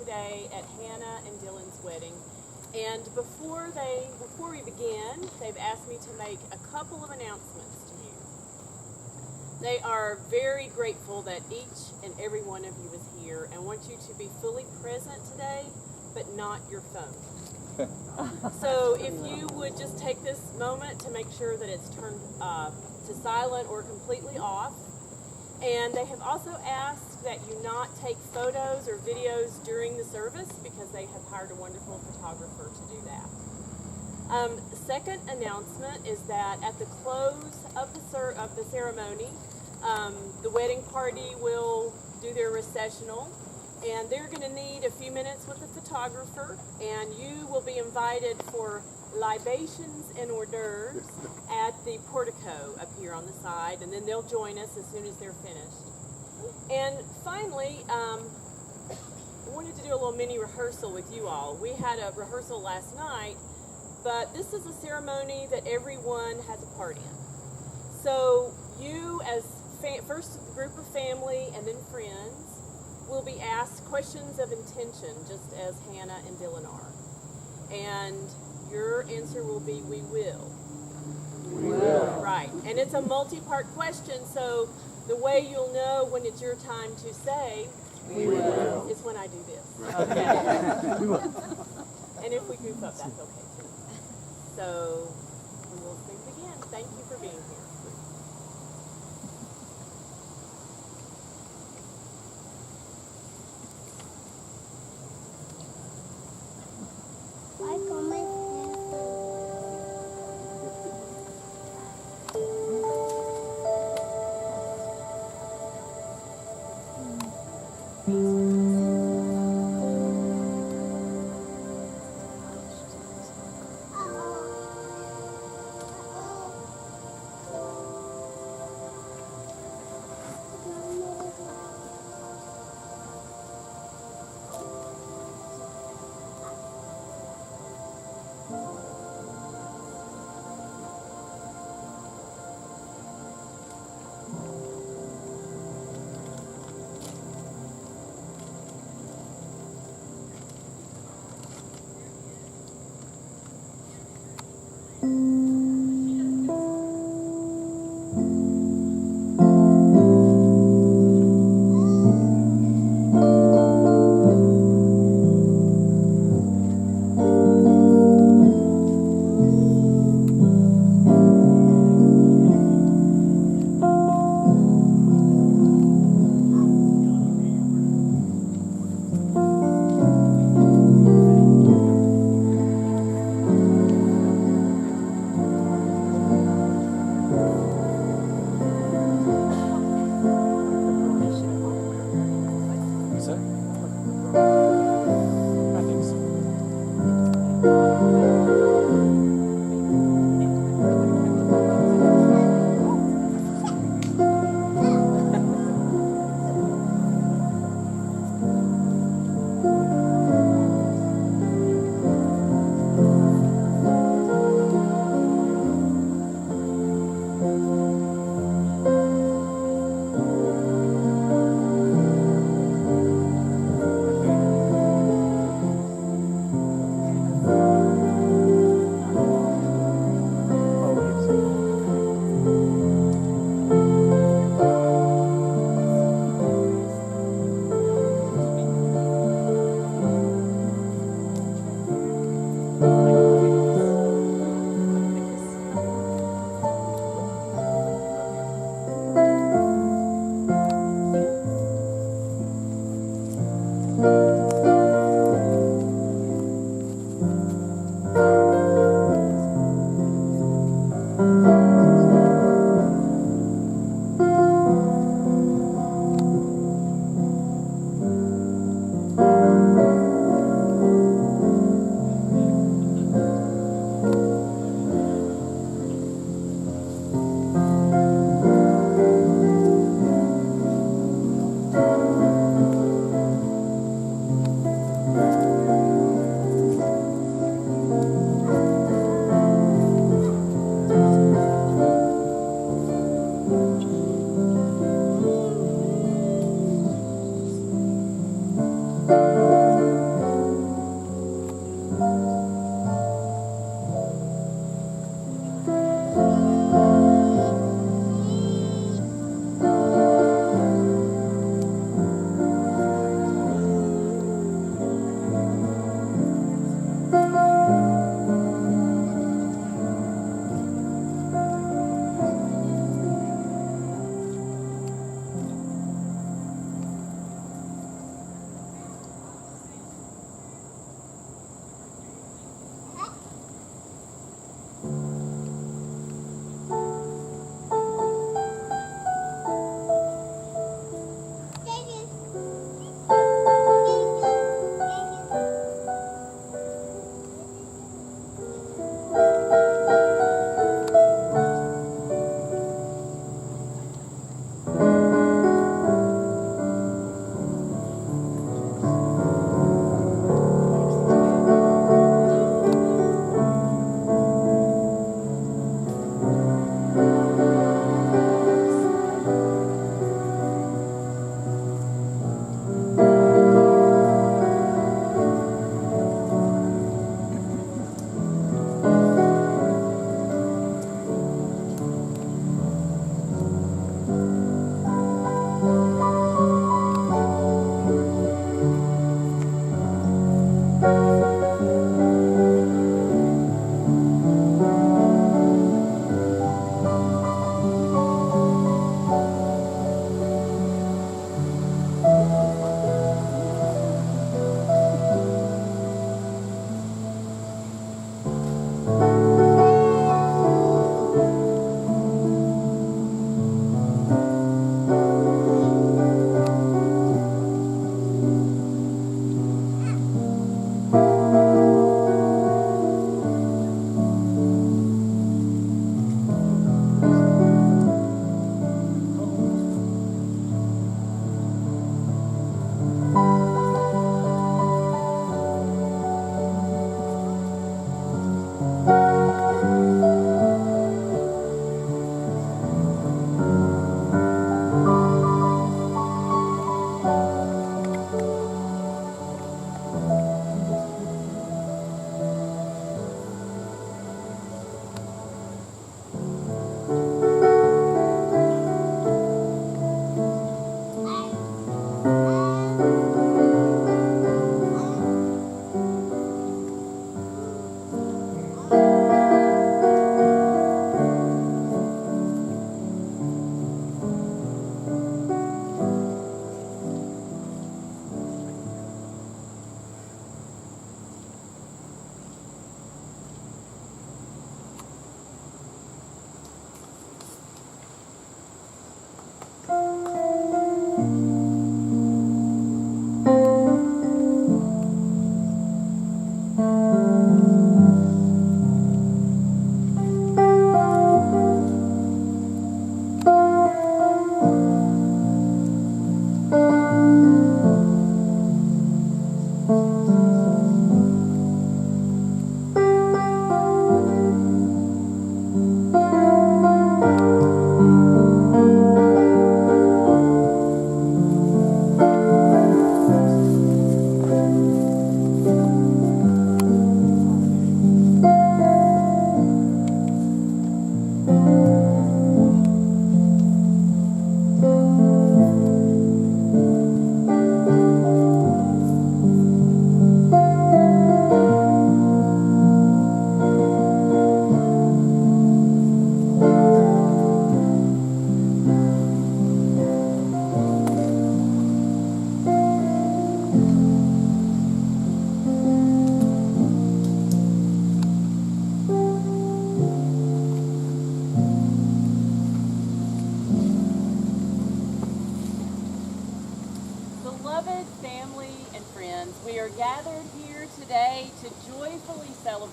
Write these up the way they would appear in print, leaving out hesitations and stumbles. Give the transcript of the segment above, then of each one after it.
today at Hannah and Dylan's wedding. And before we begin, they've asked me to make a couple of announcements to you. They are very grateful that each and every one of you is here and want you to be fully present today, but not your phone. So if you would just take this moment to make sure that it's turned to silent or completely off. And they have also asked that you not take photos or videos during the service because they have hired a wonderful photographer to do that. The second announcement is that at the close of the ceremony, the wedding party will do their recessional, and they're going to need a few minutes with the photographer, and you will be invited for libations and hors d'oeuvres at the portico up here on the side, and then they'll join us as soon as they're finished. And finally, I wanted to do a little mini rehearsal with you all. We had a rehearsal last night, but this is a ceremony that everyone has a part in. So you, as first group of family and then friends, will be asked questions of intention, just as Hannah and Dylan are. And your answer will be, we will. We will. Right. And it's a multi-part question, so the way you'll know when it's your time to say, we will, is when I do this. Right. Okay. And if we goof up, that's okay too. So we will soon begin. Thank you for being here.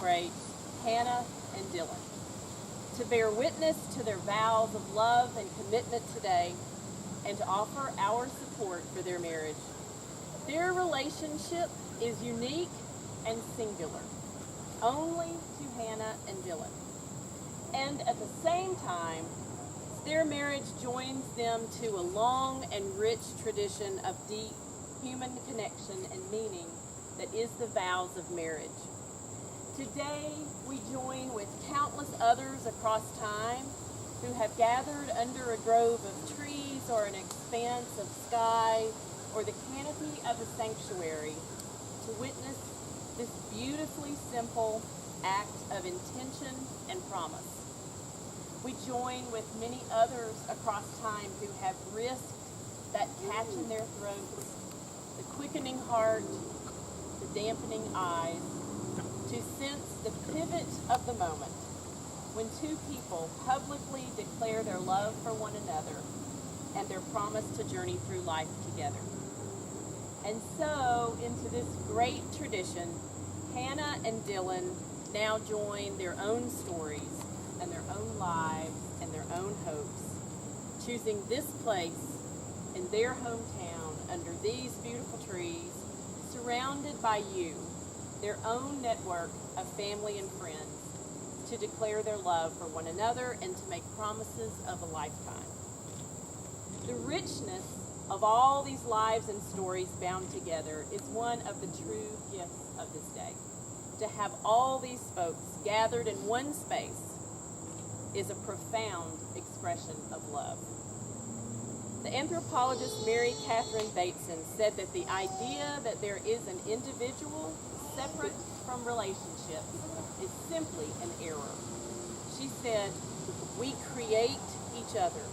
celebrate Hannah and Dylan, to bear witness to their vows of love and commitment today, and to offer our support for their marriage. Their relationship is unique and singular, only to Hannah and Dylan. And at the same time, their marriage joins them to a long and rich tradition of deep human connection and meaning that is the vows of marriage. Today, we join with countless others across time who have gathered under a grove of trees or an expanse of sky or the canopy of a sanctuary to witness this beautifully simple act of intention and promise. We join with many others across time who have risked that catch in their throats, the quickening heart, the dampening eyes, to sense the pivot of the moment when two people publicly declare their love for one another and their promise to journey through life together. And so, into this great tradition, Hannah and Dylan now join their own stories and their own lives and their own hopes, choosing this place in their hometown under these beautiful trees, surrounded by you, their own network of family and friends, to declare their love for one another and to make promises of a lifetime. The richness of all these lives and stories bound together is one of the true gifts of this day. To have all these folks gathered in one space is a profound expression of love. The anthropologist Mary Catherine Bateson said that the idea that there is an individual separate from relationships is simply an error. She said, we create each other.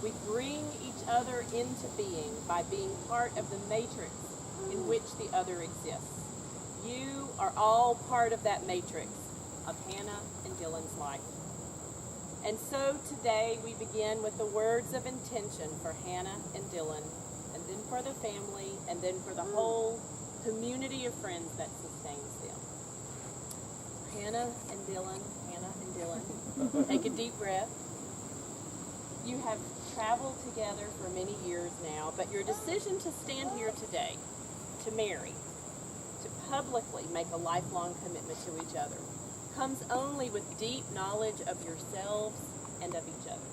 We bring each other into being by being part of the matrix in which the other exists. You are all part of that matrix of Hannah and Dylan's life. And so today we begin with the words of intention for Hannah and Dylan, and then for the family, and then for the whole community of friends that sustains them. Hannah and Dylan, take a deep breath. You have traveled together for many years now, but your decision to stand here today, to marry, to publicly make a lifelong commitment to each other, comes only with deep knowledge of yourselves and of each other.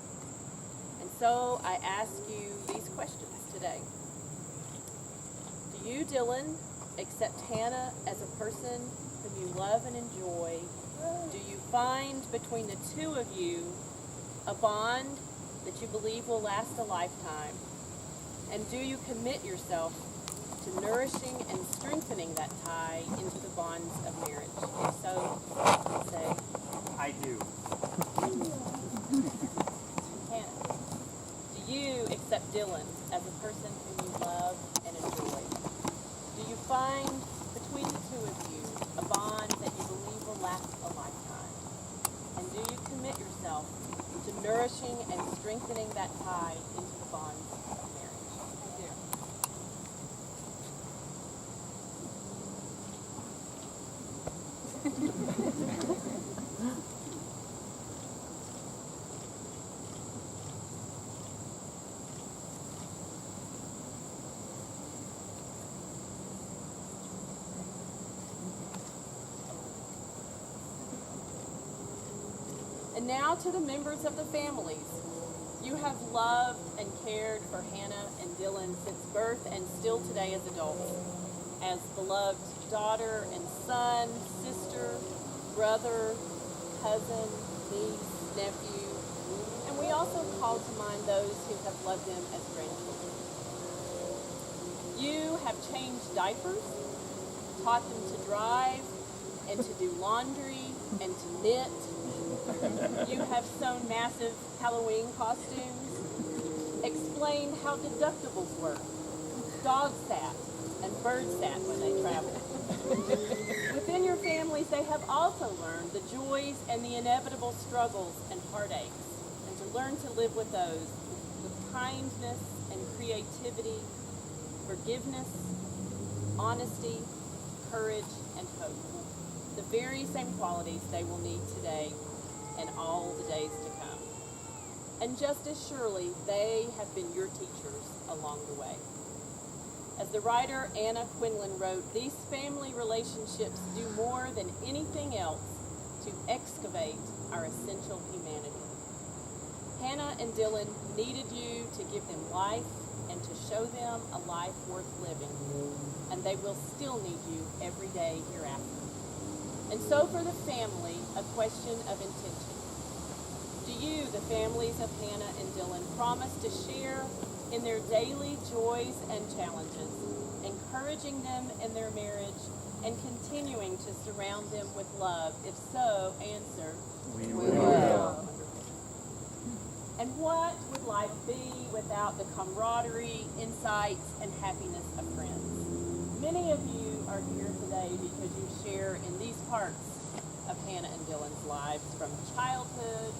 And so I ask you these questions today. Do you, Dylan, accept Hannah as a person whom you love and enjoy? Do you find between the two of you a bond that you believe will last a lifetime? And do you commit yourself to nourishing and strengthening that tie into the bonds of marriage? If so, say, I do. Hannah, do you accept Dylan as a person whom you love and enjoy? Do you find between the two of you a bond that you believe will last a lifetime? And do you commit yourself to nourishing and strengthening that tie into the bonds of marriage? I do. And now to the members of the families. You have loved and cared for Hannah and Dylan since birth and still today as adults, as beloved daughter and son, sister, brother, cousin, niece, nephew, and we also call to mind those who have loved them as grandchildren. You have changed diapers, taught them to drive, and to do laundry, and to knit. You have sewn massive Halloween costumes, explained how deductibles work, dog sat, and bird sat when they travel. Within your families, they have also learned the joys and the inevitable struggles and heartaches, and to learn to live with those with kindness and creativity, forgiveness, honesty, courage, and hope. the very same qualities they will need today and all the days to come. And just as surely, they have been your teachers along the way. As the writer Anna Quinlan wrote, these family relationships do more than anything else to excavate our essential humanity. Hannah and Dylan needed you to give them life and to show them a life worth living, and they will still need you every day hereafter. And so for the family, a question of intention. Do you, the families of Hannah and Dylan, promise to share in their daily joys and challenges, encouraging them in their marriage, and continuing to surround them with love? If so, answer, We will. And what would life be without the camaraderie, insights, and happiness of friends? Many of you are here today because you share in these parts of Hannah and Dylan's lives, from childhood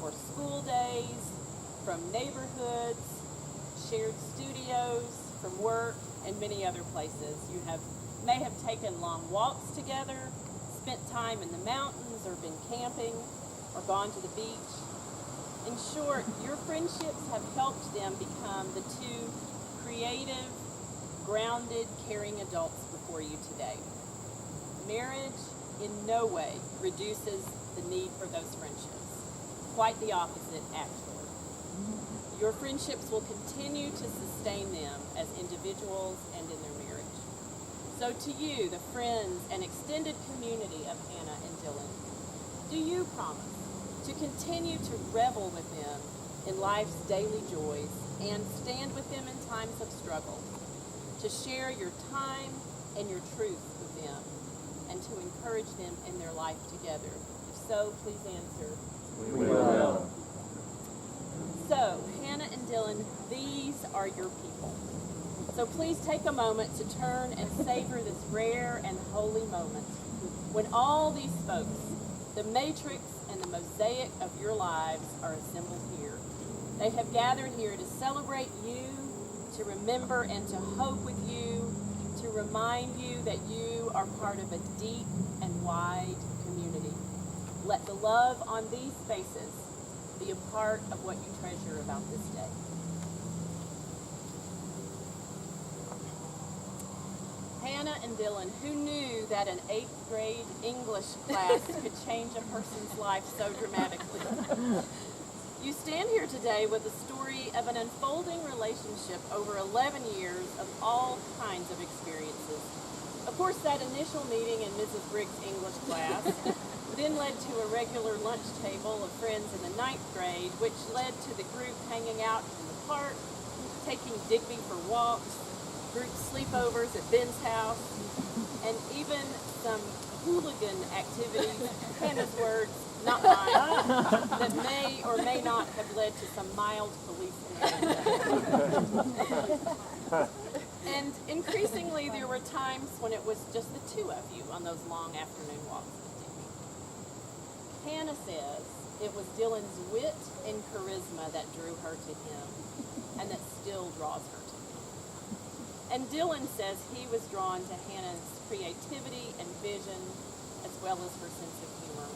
or school days, from neighborhoods, shared studios, from work, and many other places. You may have taken long walks together, spent time in the mountains, or been camping, or gone to the beach. In short, your friendships have helped them become the two creative, grounded, caring adults before you today. Marriage in no way reduces the need for those friendships. Quite the opposite, actually. Your friendships will continue to sustain them as individuals and in their marriage. So to you, the friends and extended community of Hannah and Dylan, do you promise to continue to revel with them in life's daily joys and stand with them in times of struggle, to share your time and your truth with them, and to encourage them in their life together? If so, please answer. We will. So, Hannah and Dylan, these are your people. So please take a moment to turn and savor this rare and holy moment when all these folks, the matrix and the mosaic of your lives, are assembled here. They have gathered here to celebrate you, to remember and to hope with you, to remind you that you are part of a deep and wide community. Let the love on these faces be a part of what you treasure about this day. Hannah and Dylan, who knew that an 8th grade English class could change a person's life so dramatically? You stand here today with the story of an unfolding relationship over 11 years of all kinds of experiences. Of course, that initial meeting in Mrs. Briggs' English class then led to a regular lunch table of friends in the 9th grade, which led to the group hanging out in the park, taking Digby for walks, group sleepovers at Ben's house, and even some hooligan activities, Hannah's words, not mine, that may or may not have led to some mild police intervention. And increasingly, there were times when it was just the two of you on those long afternoon walks with Digby. Hannah says it was Dylan's wit and charisma that drew her to him, and that still draws her to him. And Dylan says he was drawn to Hannah's creativity and vision, as well as her sense of humor.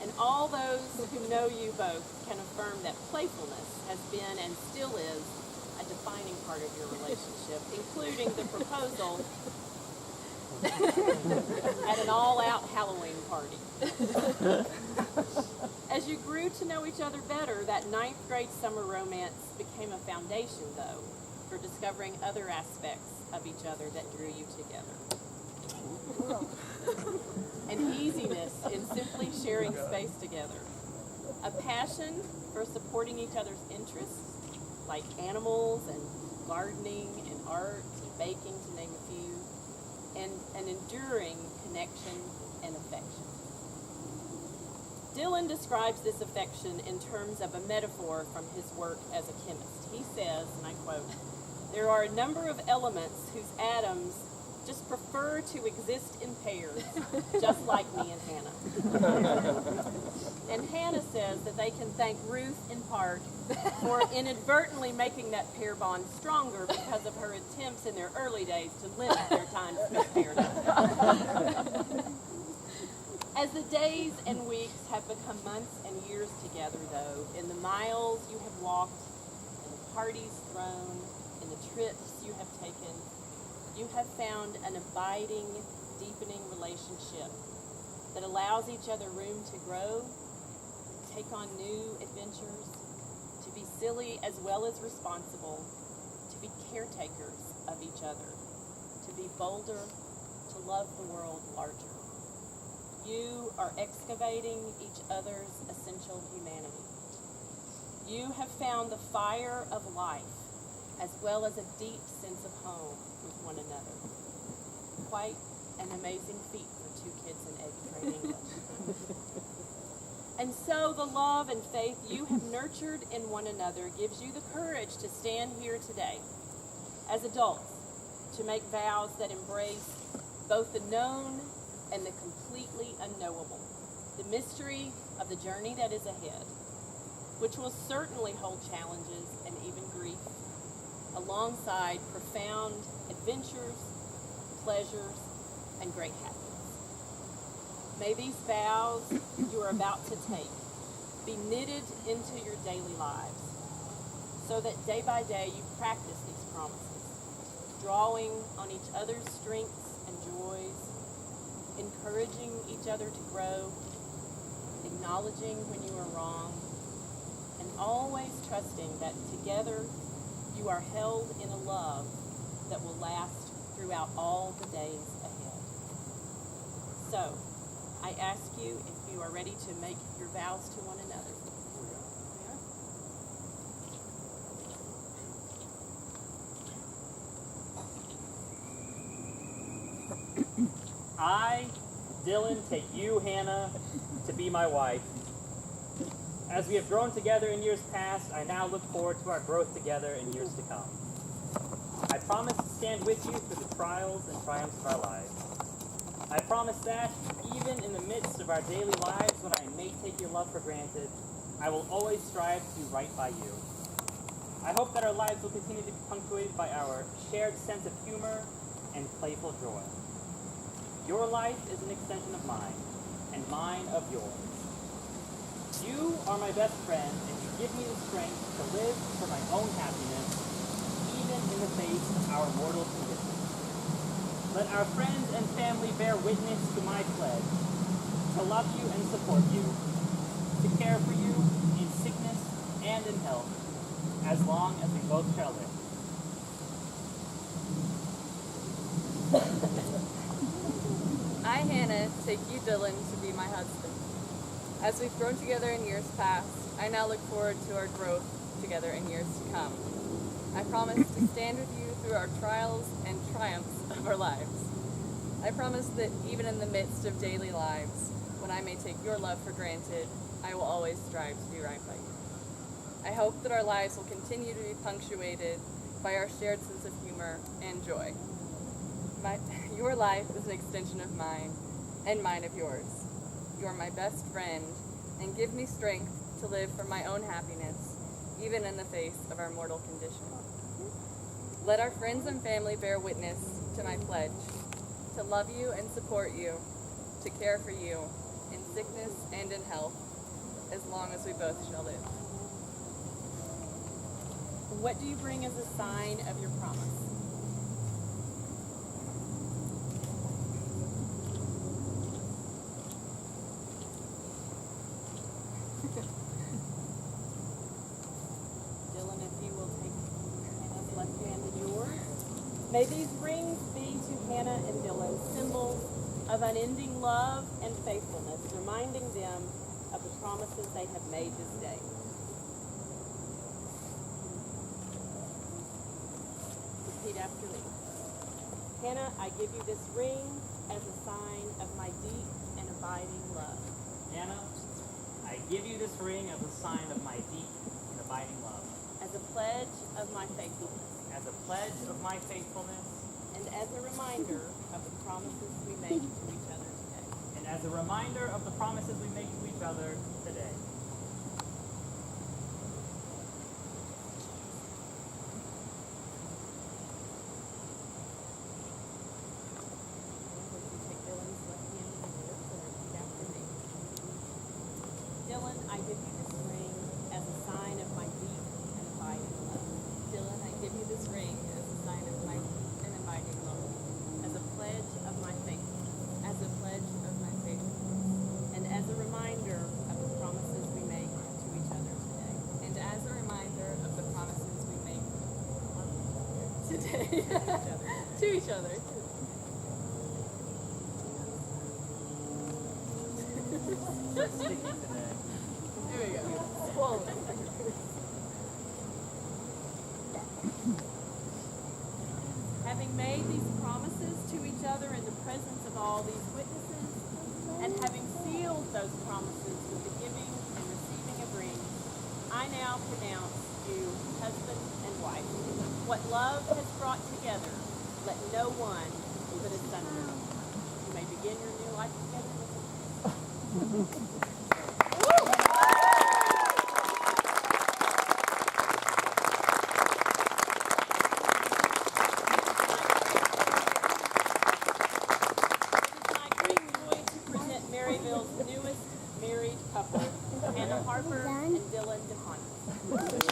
And all those who know you both can affirm that playfulness has been and still is a defining part of your relationship, including the proposal at an all-out Halloween party. As you grew to know each other better, that 9th grade summer romance became a foundation, though, for discovering other aspects of each other that drew you together. An easiness in simply sharing space together. A passion for supporting each other's interests, like animals and gardening and art and baking, to name a few, and an enduring connection and affection. Dylan describes this affection in terms of a metaphor from his work as a chemist. He says, and I quote, "There are a number of elements whose atoms just prefer to exist in pairs, just like me and Hannah." And Hannah says that they can thank Ruth in part for inadvertently making that pair bond stronger because of her attempts in their early days to limit their time spent paired up. As the days and weeks have become months and years together, though, in the miles you have walked, in the parties thrown, in the trips you have taken, you have found an abiding, deepening relationship that allows each other room to grow, take on new adventures, to be silly as well as responsible, to be caretakers of each other, to be bolder, to love the world larger. You are excavating each other's essential humanity. You have found the fire of life as well as a deep sense of home with one another. Quite an amazing feat for two kids in 8th grade English. And so the love and faith you have nurtured in one another gives you the courage to stand here today as adults to make vows that embrace both the known and the completely unknowable, the mystery of the journey that is ahead, which will certainly hold challenges and even grief, alongside profound adventures, pleasures, and great happiness. May these vows you are about to take be knitted into your daily lives, so that day by day you practice these promises, drawing on each other's strengths and joys, encouraging each other to grow, acknowledging when you are wrong, and always trusting that together you are held in a love that will last throughout all the days ahead. So, I ask you if you are ready to make your vows to one another. I, Dylan, take you, Hannah, to be my wife. As we have grown together in years past, I now look forward to our growth together in years to come. I promise to stand with you through the trials and triumphs of our lives. I promise that, even in the midst of our daily lives when I may take your love for granted, I will always strive to do right by you. I hope that our lives will continue to be punctuated by our shared sense of humor and playful joy. Your life is an extension of mine, and mine of yours. You are my best friend, and you give me the strength to live for my own happiness, even in the face of our mortal condition. Let our friends and family bear witness to my pledge, to love you and support you, to care for you in sickness and in health, as long as we both shall live. I, Hannah, take you, Dylan, to be my husband. As we've grown together in years past, I now look forward to our growth together in years to come. I promise to stand with you through our trials and triumphs of our lives. I promise that even in the midst of daily lives, when I may take your love for granted, I will always strive to do right by you. I hope that our lives will continue to be punctuated by our shared sense of humor and joy. Your life is an extension of mine, and mine of yours. You are my best friend, and give me strength to live for my own happiness, even in the face of our mortal condition. Let our friends and family bear witness to my pledge, to love you and support you, to care for you, in sickness and in health, as long as we both shall live. What do you bring as a sign of your promise? Dylan, if you will take Hannah's left hand in yours. May these rings be to Hannah and Dylan symbols of unending love and faithfulness, reminding them of the promises they have made this day. Repeat after me. Hannah, I give you this ring as a sign of my deep and abiding love. Hannah, I give you this ring as a sign of my deep and abiding love. As a pledge of my faithfulness. As a pledge of my faithfulness. And as a reminder of the promises we make to each other today. And as a reminder of the promises we make to each other today. Would you take Dylan's left hand in yours and repeat after me? To each other. Sticky today. There we go. Swallow it. Having made these promises to each other in the presence of all these witnesses, and having sealed those promises with the giving and receiving of rings, I now pronounce you husband and wife. What love has brought together, let no one put asunder. You may begin your new life together. Maryville's newest couple, Hannah Harper and Dylan DeHaan.